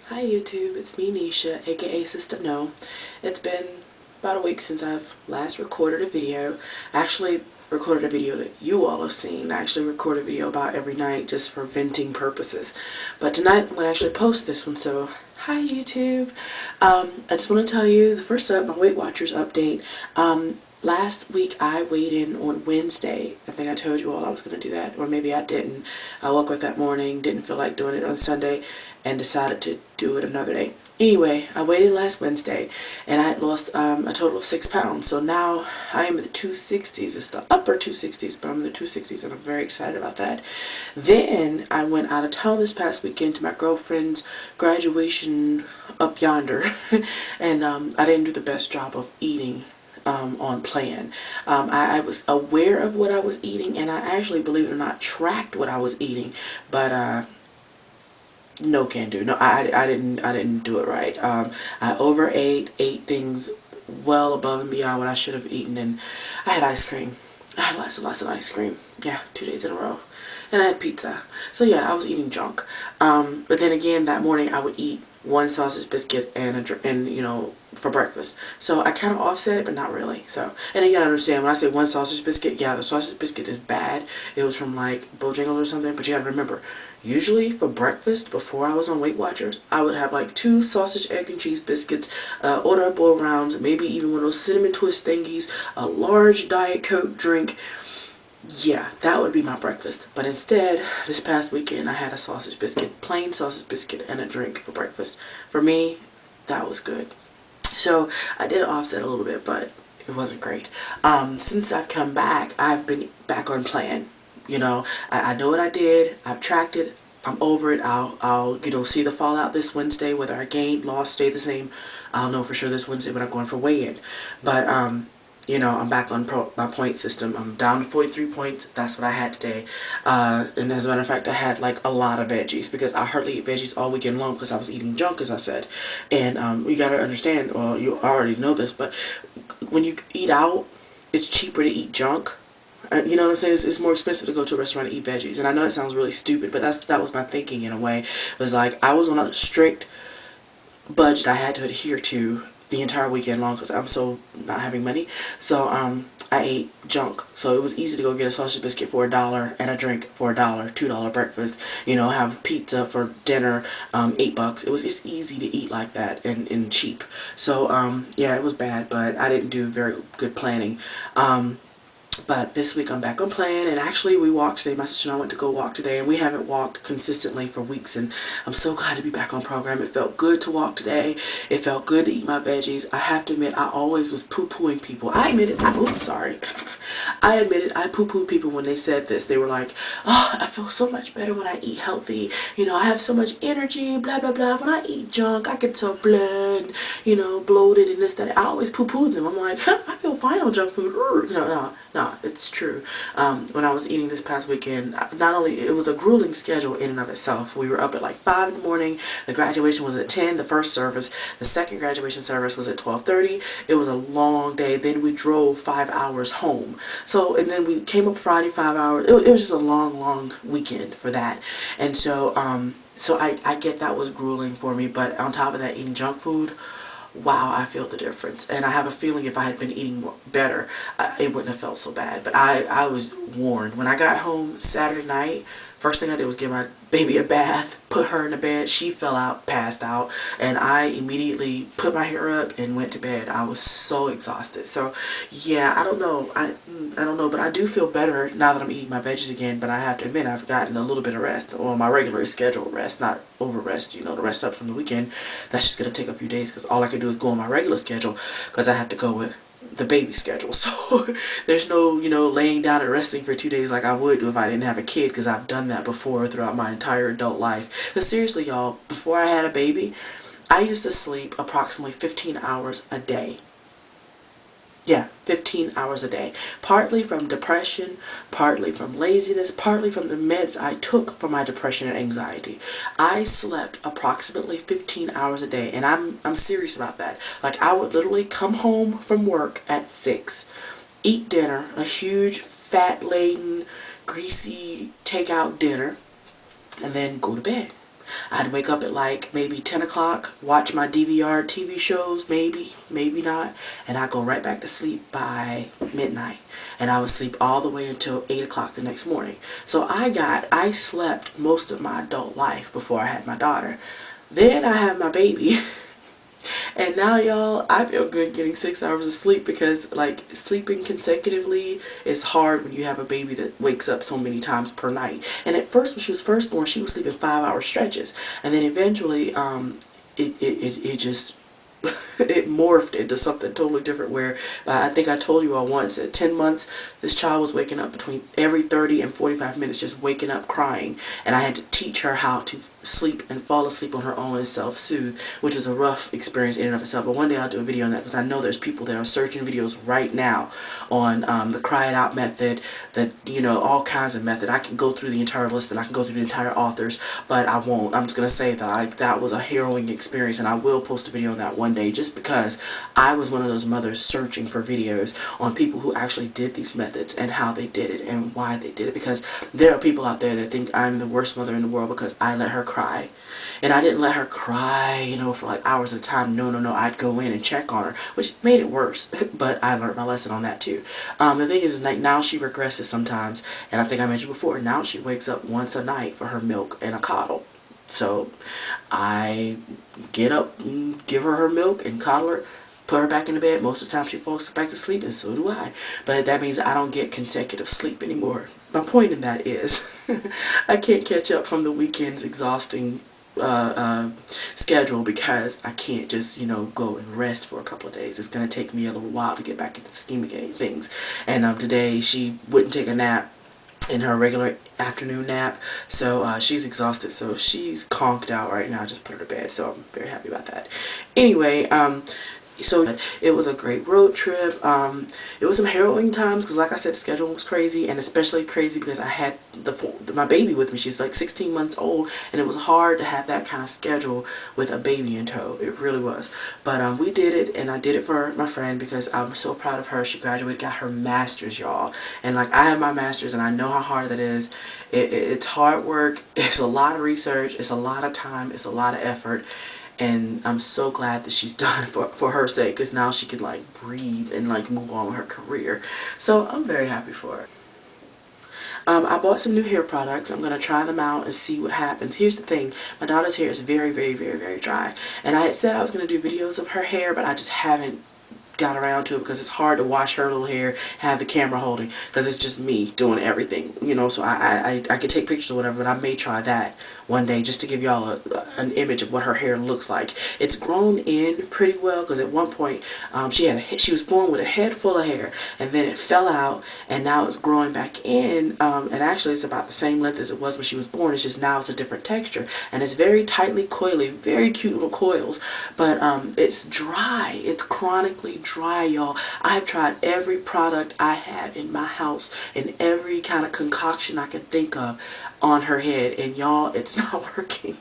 Hi YouTube, it's me Nisha, aka Sistah. No, it's been about a week since I've last recorded a video. I actually recorded a video that you all have seen. I actually record a video about every night just for venting purposes. But tonight I'm going to actually post this one, so hi YouTube. I just want to tell you the first up, my Weight Watchers update. Last week I weighed in on Wednesday. I think I told you all I was going to do that, or maybe I didn't. I woke up that morning, didn't feel like doing it on Sunday, and decided to do it another day. Anyway, I weighed in last Wednesday, and I had lost a total of 6 pounds. So now I am in the 260s. It's the upper 260s, but I'm in the 260s, and I'm very excited about that. Then I went out of town this past weekend to my girlfriend's graduation up yonder, and I didn't do the best job of eating on plan. I was aware of what I was eating, and I actually, believe it or not, tracked what I was eating, but no can do. No, I didn't do it right. I overate, ate things well above and beyond what I should have eaten, and I had ice cream. I had lots of ice cream. Yeah, 2 days in a row. And I had pizza. So yeah, I was eating junk. But then again, that morning I would eat one sausage biscuit and you know, for breakfast. So I kind of offset it, but not really. So, and you gotta understand, when I say one sausage biscuit, yeah, the sausage biscuit is bad. It was from like Bojangles or something, but you gotta remember, usually for breakfast, before I was on Weight Watchers, I would have like 2 sausage, egg, and cheese biscuits, order a bowl rounds, maybe even one of those cinnamon twist thingies, a large Diet Coke drink. Yeah, that would be my breakfast. But instead, this past weekend, I had a sausage biscuit, plain sausage biscuit, and a drink for breakfast. For me, that was good. So I did offset a little bit, but it wasn't great. Since I've come back, I've been back on plan. You know, I know what I did. I've tracked it. I'm over it. I'll you know, see the fallout this Wednesday, whether I gained, lost, stay the same. I'll know for sure this Wednesday when I'm going for weigh-in. But you know, I'm back on my point system. I'm down to 43 points. That's what I had today. And as a matter of fact, I had like a lot of veggies because I hardly eat veggies all weekend long because I was eating junk, as I said. And you gotta understand, well, you already know this, but when you eat out, it's cheaper to eat junk. You know what I'm saying? It's more expensive to go to a restaurant and eat veggies. And I know that sounds really stupid, but that was my thinking in a way. It was like I was on a strict budget I had to adhere to the entire weekend long because I'm so not having money. So I ate junk. So it was easy to go get a sausage biscuit for $1 and a drink for $1, $2 breakfast. You know, have pizza for dinner, $8. It was just easy to eat like that and cheap. So yeah, it was bad, but I didn't do very good planning. But this week I'm back on plan, and actually we walked today. My sister and I went to go walk today, and we haven't walked consistently for weeks, and I'm so glad to be back on program. It felt good to walk today. It felt good to eat my veggies. I have to admit, I always was poo-pooing people. I admitted, oops, sorry. I admitted I poo-pooed people when they said this. They were like, oh, I feel so much better when I eat healthy. You know, I have so much energy, blah, blah, blah. When I eat junk, I get so you know, bloated and this, that. I always poo-pooed them. I'm like, huh, I feel fine on junk food. You know, no, it's true. When I was eating this past weekend, not only, it was a grueling schedule in and of itself. We were up at like 5 in the morning. The graduation was at 10, the first service. The second graduation service was at 12:30. It was a long day. Then we drove 5 hours home. So, and then we came up Friday, 5 hours. It was just a long weekend for that. And so, so I get that was grueling for me, but on top of that, eating junk food, wow, I feel the difference. And I have a feeling if I had been eating more, better, it wouldn't have felt so bad. But I was warned. When I got home Saturday night, first thing I did was give my baby a bath, put her in the bed. She fell out, passed out, and I immediately put my hair up and went to bed. I was so exhausted. So yeah, I don't know. I don't know, but I do feel better now that I'm eating my veggies again. But I have to admit, I've gotten a little bit of rest, or my regular scheduled rest, not over rest, you know, the rest up from the weekend. That's just going to take a few days because all I can do is go on my regular schedule because I have to go with the baby schedule. So there's no, you know, laying down and resting for 2 days like I would do if I didn't have a kid, because I've done that before throughout my entire adult life. But seriously, y'all, before I had a baby, I used to sleep approximately 15 hours a day. Yeah, 15 hours a day. Partly from depression, partly from laziness, partly from the meds I took for my depression and anxiety. I slept approximately 15 hours a day, and I'm serious about that. Like, I would literally come home from work at 6, eat dinner, a huge fat-laden, greasy takeout dinner, and then go to bed. I'd wake up at like maybe 10 o'clock, watch my DVR TV shows, maybe not, and I'd go right back to sleep by midnight. And I would sleep all the way until 8 o'clock the next morning. So I slept most of my adult life before I had my daughter. Then I had my baby. And now, y'all, I feel good getting 6 hours of sleep because, like, sleeping consecutively is hard when you have a baby that wakes up so many times per night. And at first, when she was first born, she was sleeping 5-hour stretches. And then eventually, it just it morphed into something totally different where I think I told you all once at 10 months this child was waking up between every 30 and 45 minutes, just waking up crying, and I had to teach her how to sleep and fall asleep on her own and self-soothe, which is a rough experience in and of itself. But one day I'll do a video on that because I know there's people that are searching videos right now on the cry it out method, that, you know, all kinds of method. I can go through the entire list and I can go through the entire authors, but I won't. I'm just going to say that that was a harrowing experience, and I will post a video on that one day just because I was one of those mothers searching for videos on people who actually did these methods and how they did it and why they did it, because there are people out there that think I'm the worst mother in the world because I let her cry. And I didn't let her cry, you know, for like hours at a time. No, I'd go in and check on her, which made it worse. But I learned my lesson on that too. The thing is, like, now she regresses sometimes, and I think I mentioned before, now she wakes up once a night for her milk and a coddle. So I get up, give her milk and coddle her, put her back in the bed. Most of the time she falls back to sleep, and so do I. But that means I don't get consecutive sleep anymore. My point in that is I can't catch up from the weekend's exhausting schedule because I can't just, you know, go and rest for a couple of days. It's going to take me a little while to get back into the scheme of things. And today she wouldn't take a nap in her regular afternoon nap, so she's exhausted, so she's conked out right now. I just put her to bed, so I'm very happy about that. Anyway, so it was a great road trip. It was some harrowing times because, like I said, the schedule was crazy, and especially crazy because I had my baby with me. She's like 16 months old, and it was hard to have that kind of schedule with a baby in tow. It really was. But we did it, and I did it for my friend because I'm so proud of her. She graduated, got her master's, y'all. And like, I have my master's, and I know how hard that is. It's hard work. It's a lot of research. It's a lot of time. It's a lot of effort. And I'm so glad that she's done for her sake, because now she can like breathe and like move on with her career. So I'm very happy for her. I bought some new hair products. I'm going to try them out and see what happens. Here's the thing. My daughter's hair is very, very, very, very dry. And I had said I was going to do videos of her hair, but I just haven't got around to it because it's hard to wash her little hair, have the camera holding, because it's just me doing everything, you know. So I could take pictures or whatever, but I may try that one day just to give y'all an image of what her hair looks like. It's grown in pretty well because at one point she was born with a head full of hair, and then it fell out, and now it's growing back in, and actually it's about the same length as it was when she was born. It's just now it's a different texture, and it's very tightly coily, very cute little coils, but it's dry. It's chronically dry, y'all. I've tried every product I have in my house and every kind of concoction I can think of on her head, and y'all, it's not working.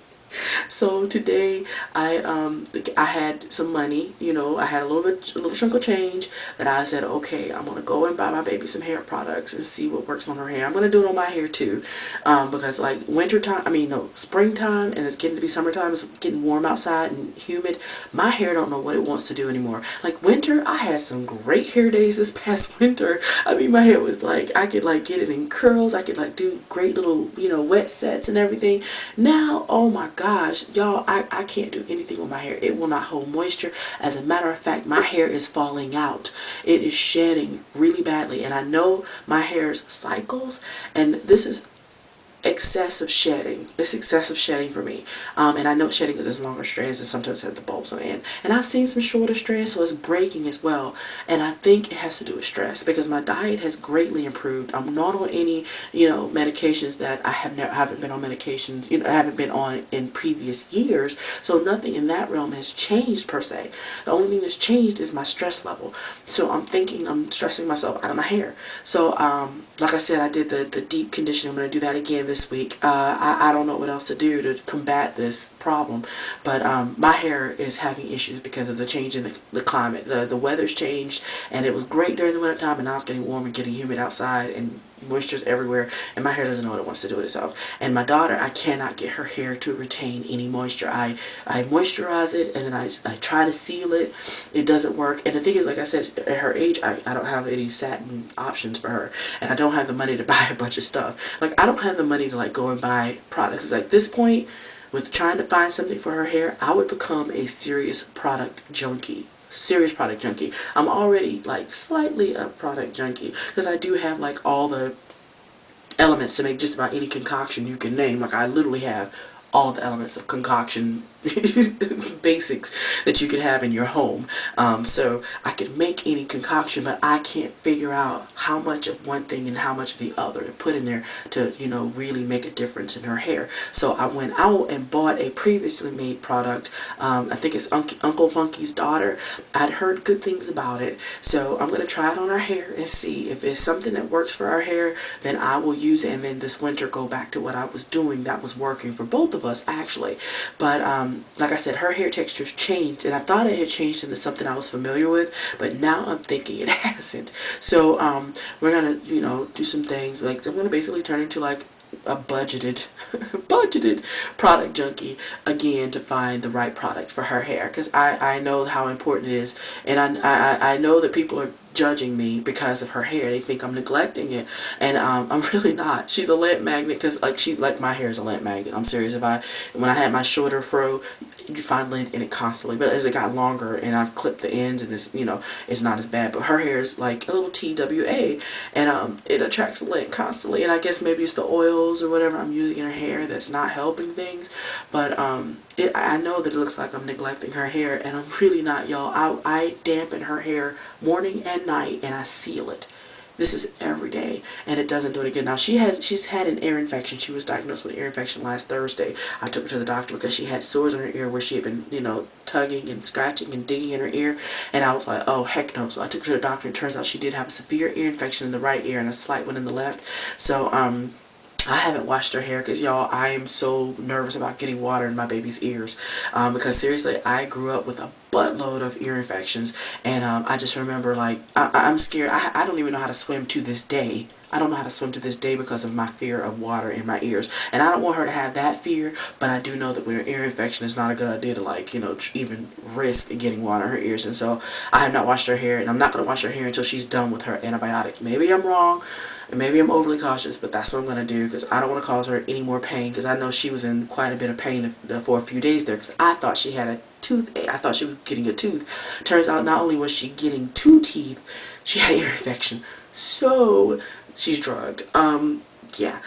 So today I had some money, you know, I had a little chunk of change that I said, okay, I'm gonna go and buy my baby some hair products and see what works on her hair. I'm gonna do it on my hair too, because like springtime, and it's getting to be summertime, it's getting warm outside and humid. My hair don't know what it wants to do anymore. Like winter, I had some great hair days this past winter. I mean, my hair was like, I could like get it in curls, I could like do great little, you know, wet sets and everything. Now, oh my gosh, y'all, I can't do anything with my hair. It will not hold moisture. As a matter of fact, my hair is falling out. It is shedding really badly, and I know my hair's cycles, and this is excessive shedding. It's excessive shedding for me. And I know it's shedding because there's longer strands and sometimes has the bulbs on the end. And I've seen some shorter strands, so it's breaking as well. And I think it has to do with stress because my diet has greatly improved. I'm not on any, you know, medications that I haven't been on medications, you know, I haven't been on in previous years. So nothing in that realm has changed per se. The only thing that's changed is my stress level. So I'm thinking I'm stressing myself out of my hair. So like I said, I did the deep conditioning. I'm going to do that again this week. I don't know what else to do to combat this problem, but my hair is having issues because of the change in the climate. The weather's changed, and it was great during the winter time, and now it's getting warm and getting humid outside, and moisture's everywhere, and my hair doesn't know what it wants to do with itself. And my daughter, I cannot get her hair to retain any moisture. I moisturize it, and then I try to seal it. It doesn't work. And the thing is, like I said, at her age, I don't have any satin options for her, and I don't have the money to buy a bunch of stuff. Like, I don't have the money to like go and buy products. It's like this point, with trying to find something for her hair, I would become a serious product junkie. Serious product junkie. I'm already like slightly a product junkie because I do have like all the elements to make just about any concoction you can name. Like, I literally have all of the elements of concoction basics that you can have in your home. So I could make any concoction, but I can't figure out how much of one thing and how much of the other to put in there to, you know, really make a difference in her hair. So I went out and bought a previously made product. I think it's Uncle Funky's daughter. I'd heard good things about it, so I'm going to try it on her hair and see if it's something that works for our hair. Then I will use it, and then this winter go back to what I was doing that was working for both of us, actually. But like I said, her hair texture's changed, and I thought it had changed into something I was familiar with, but now I'm thinking it hasn't. So we're gonna, you know, do some things. Like, I'm gonna basically turn into like a budgeted product junkie again to find the right product for her hair, because I know how important it is, and I know that people are judging me because of her hair. They think I'm neglecting it, and I'm really not. She's a lamp magnet, because like my hair is a lamp magnet. I'm serious. When I had my shorter fro, you find lint in it constantly, but as it got longer and I've clipped the ends, and it's, you know, it's not as bad. But her hair is like a little TWA, and it attracts lint constantly, and I guess maybe it's the oils or whatever I'm using in her hair that's not helping things. But I know that it looks like I'm neglecting her hair, and I'm really not, y'all. I dampen her hair morning and night, and I seal it. This is every day, and it doesn't do any good. Now, she's had an ear infection. She was diagnosed with an ear infection last Thursday. I took her to the doctor because she had sores in her ear where she had been, you know, tugging and scratching and digging in her ear, and I was like, oh, heck no. So I took her to the doctor, and it turns out she did have a severe ear infection in the right ear and a slight one in the left. So I haven't washed her hair because, y'all, I am so nervous about getting water in my baby's ears, because seriously, I grew up with a buttload of ear infections, and I just remember, like, I'm scared. I don't even know how to swim to this day. I don't know how to swim to this day because of my fear of water in my ears, and I don't want her to have that fear, but I do know that with an ear infection, it's not a good idea to, like, you know, even risk getting water in her ears. And so I have not washed her hair, and I'm not going to wash her hair until she's done with her antibiotic. Maybe I'm wrong, and maybe I'm overly cautious, but that's what I'm going to do, because I don't want to cause her any more pain, because I know she was in quite a bit of pain for a few days there, because I thought she had a toothache. I thought she was getting a tooth. Turns out not only was she getting 2 teeth, she had an ear infection. So she's drugged. Yeah.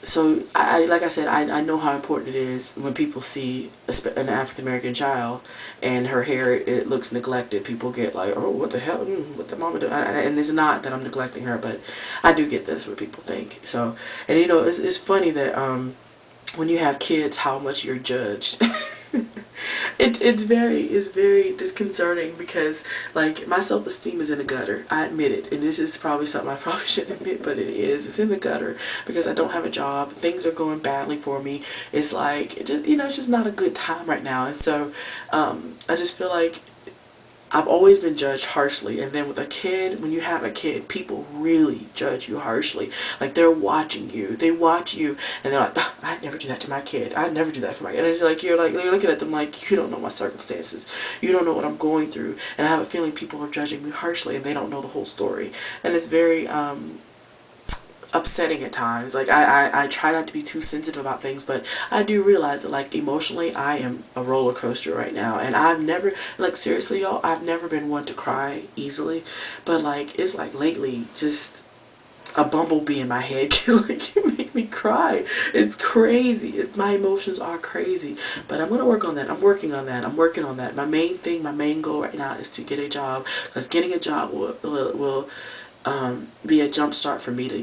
So like I said, I know how important it is when people see an African American child and her hair, it looks neglected. People get like, oh, what the hell, what the mama do? And it's not that I'm neglecting her, but I do get this, what people think. So, and you know, it's funny that when you have kids, how much you're judged. It's very disconcerting, because, like, my self-esteem is in the gutter. I admit it, and this is probably something I probably shouldn't admit, but it is. It's in the gutter because I don't have a job. Things are going badly for me. It's like, it just, you know, it's just not a good time right now. And so I just feel like I've always been judged harshly, and then with a kid, when you have a kid, people really judge you harshly. Like, they're watching you. They watch you, and they're like, oh, I'd never do that to my kid. I'd never do that for my kid. And it's like, you're looking at them like, you don't know my circumstances. You don't know what I'm going through. And I have a feeling people are judging me harshly, and they don't know the whole story. And it's very upsetting at times. Like, I try not to be too sensitive about things, but I do realize that, like, emotionally, I am a roller coaster right now, and I've never, like, seriously, y'all, I've never been one to cry easily, but, like, it's like lately, just a bumblebee in my head can, like, make me cry. It's crazy. My emotions are crazy, but I'm gonna work on that. I'm working on that. I'm working on that. My main thing, my main goal right now is to get a job, because getting a job will be a jump start for me to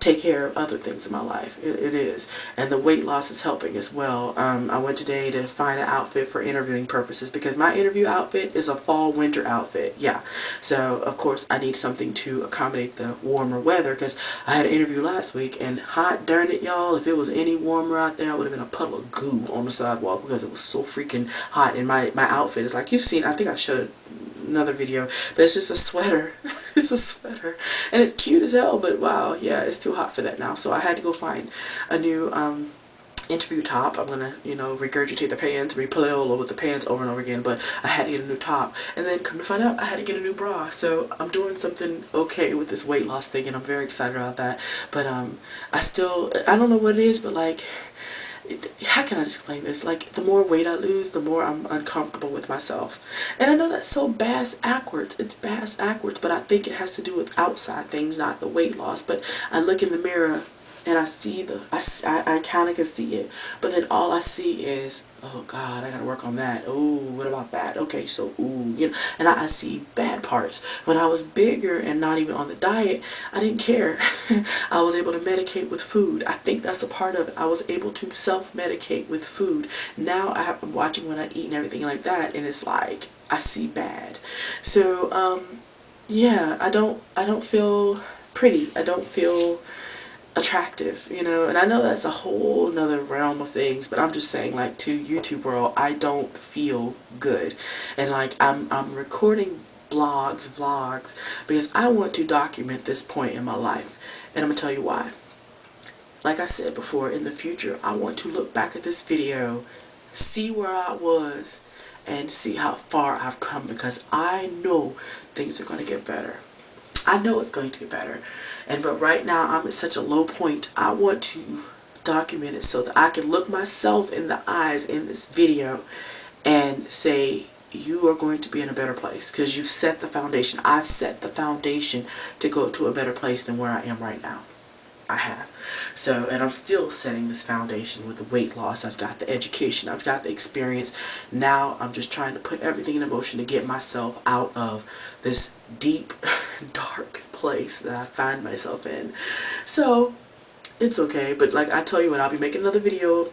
take care of other things in my life. It is. And the weight loss is helping as well. I went today to find an outfit for interviewing purposes, because my interview outfit is a fall winter outfit. Yeah. So of course I need something to accommodate the warmer weather, because I had an interview last week, and hot darn it, y'all, if it was any warmer out there, I would have been a puddle of goo on the sidewalk, because it was so freaking hot. And my outfit is like, you've seen, I think I've showed another video, but it's just a sweater. It's a sweater and it's cute as hell, but wow, yeah, it's too hot for that now. So I had to go find a new interview top. I'm gonna, you know, regurgitate the pants, replay all over the pants over and over again, but I had to get a new top. And then come to find out, I had to get a new bra. So I'm doing something okay with this weight loss thing, and I'm very excited about that. But I don't know what it is, but like, how can I explain this? Like, the more weight I lose, the more I'm uncomfortable with myself. And I know that's so bass backwards. It's bass backwards, but I think it has to do with outside things, not the weight loss. But I look in the mirror and I see I kind of can see it, but then all I see is, oh God, I gotta work on that. Oh, what about that? Okay, so ooh, you know, and I see bad parts. When I was bigger and not even on the diet, I didn't care. I was able to medicate with food. I think that's a part of it. I was able to self-medicate with food. Now I'm watching what I eat and everything like that, and it's like I see bad. So yeah, I don't feel pretty. I don't feel attractive, you know, and I know that's a whole nother realm of things, but I'm just saying, like, to YouTube world, I don't feel good. And like, I'm recording vlogs because I want to document this point in my life, and I'm gonna tell you why. Like I said before, in the future I want to look back at this video, see where I was, and see how far I've come, because I know things are going to get better. I know it's going to get better. But right now I'm at such a low point. I want to document it so that I can look myself in the eyes in this video and say, you are going to be in a better place because you've set the foundation. I've set the foundation to go to a better place than where I am right now. I have. So, and I'm still setting this foundation with the weight loss. I've got the education, I've got the experience. Now I'm just trying to put everything in motion to get myself out of this deep, dark place that I find myself in. So it's okay, but like I tell you what, I'll be making another video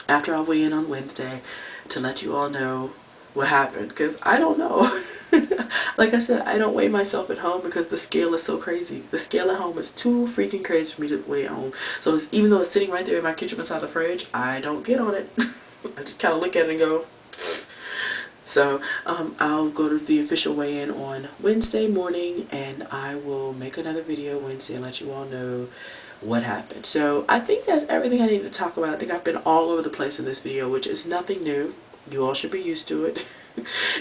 after I weigh in on Wednesday to let you all know what happened, because I don't know. Like I said, I don't weigh myself at home because the scale is so crazy. The scale at home is too freaking crazy for me to weigh at home. So even though it's sitting right there in my kitchen beside the fridge, I don't get on it. I just kind of look at it and go. So I'll go to the official weigh-in on Wednesday morning, and I will make another video Wednesday and let you all know what happened. So I think that's everything I need to talk about. I think I've been all over the place in this video, which is nothing new. You all should be used to it.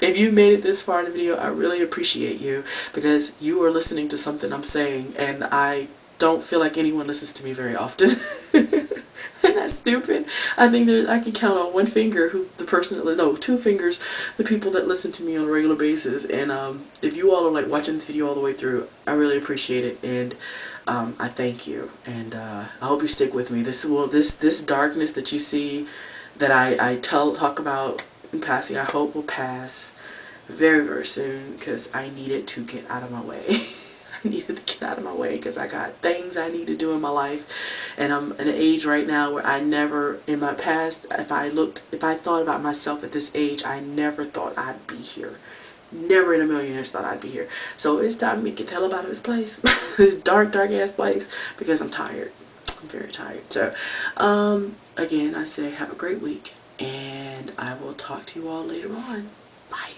If you made it this far in the video, I really appreciate you, because you are listening to something I'm saying, and I don't feel like anyone listens to me very often. Isn't that stupid? I think I can count on one finger two fingers, the people that listen to me on a regular basis. And if you all are like watching this video all the way through, I really appreciate it, and I thank you, and I hope you stick with me. This darkness that you see, that I talk about in passing, I hope will pass very, very soon, because I need it to get out of my way. I needed to get out of my way because I got things I need to do in my life, and I'm in an age right now where I never, in my past, if I thought about myself at this age, I never thought I'd be here. Never in a million years thought I'd be here. So it's time for me to get the hell up out of this place, this dark, dark ass place, because I'm tired. I'm very tired. So again, I say have a great week, and I will talk to you all later on. Bye.